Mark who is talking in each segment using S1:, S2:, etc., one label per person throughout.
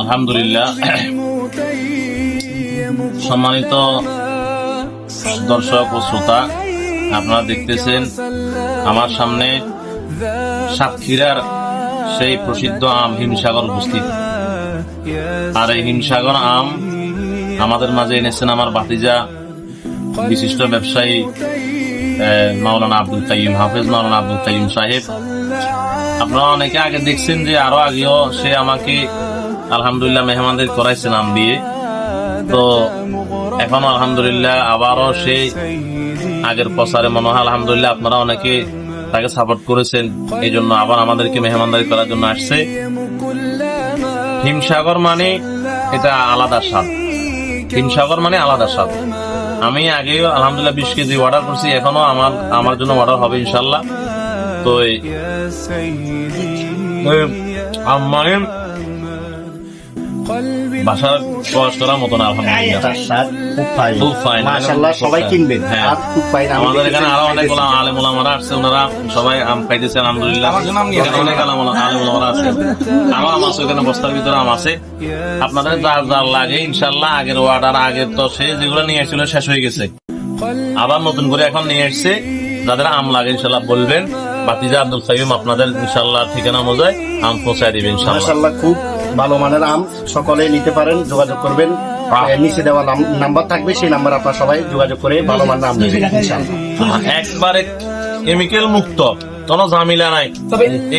S1: আলহামদুলিল্লাহ। সম্মানিত দর্শক ও শ্রোতা, আপনারা দেখতেছেন আমার সামনে সাতক্ষীরার সেই প্রসিদ্ধ আম হিমসাগর উপস্থিত। আর এই হিমসাগর আম আমাদের মাঝে এনেছেন আমার ভাতিজা বিশিষ্ট ব্যবসায়ী মাওলানা আব্দুল কাইয়ুম, হাফেজ মাওলানা আব্দুল কাইয়ুম সাহেব। আপনারা অনেকে আগে দেখছেন যে আরো আগেও সে আমাকে আলহামদুলিল্লাহ মেহমানদের করাইছেন আম দিয়ে। তো এখন আলহামদুলিল্লাহ আবারও সে আগের প্রচারে মনে হয় আলহামদুলিল্লাহ আপনারা অনেকে তাকে সাপোর্ট করেছেন, এই জন্য আবার আমাদেরকে মেহমানদারি করার জন্য আসছে। হিমসাগর মানে এটা আলাদা স্বাদ, হিমসাগর মানে আলাদা স্বাদ। আমি আগেও আলহামদুলিল্লাহ 20 কেজি অর্ডার করছি, এখনো আমার জন্য অর্ডার হবে ইনশাল্লাহ। তো আমার বাসার প্রকাশ করার মতো না আলহামদুলিল্লাহ, খুব ফাইন মাশাআল্লাহ। সবাই কিনবেন, খুব ফাইন। আমাদের এখানে আরো অনেক আলেম ওলামারা আসছে, ওনারা সবাই আম খাইতেছে আলহামদুলিল্লাহ। এখানে অনেক আলেম ওলামারা আছে, আরো আম আছে, ওখানে বস্তার ভিতরে আম আছে। আপনাদের যার যার লাগে ইনশাল্লাহ, আগের অর্ডার আগের তো সে যেগুলো নিয়ে আসছিল শেষ হয়ে গেছে, আবার নতুন করে এখন নিয়ে আসছে। যাদের আম লাগে ইনশাল্লাহ বলবেন, ভাতিজা আব্দুল কাইয়ুম আপনাদের ইনশাল্লাহ ঠিকানা অনুযায়ী আম পৌঁছায় দিবেন ইনশাল্লাহ। খুব
S2: ভালো মানের আম, সকলে নিতে পারেন, যোগাযোগ করবেন। নিচে দেওয়া নাম্বার থাকবে, সেই নাম্বার আপনারা সবাই যোগাযোগ করে ভালো মানের আম নেবেন ইনশাআল্লাহ।
S1: একবারে কেমিক্যাল মুক্ত, কোনো ঝামেলা নাই।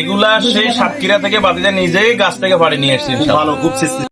S1: এগুলা সেই সাতক্ষীরা থেকে ভাতিজা নিজেই গাছ থেকে পাড়ি নিয়ে এসেছে।
S2: ভালো, খুব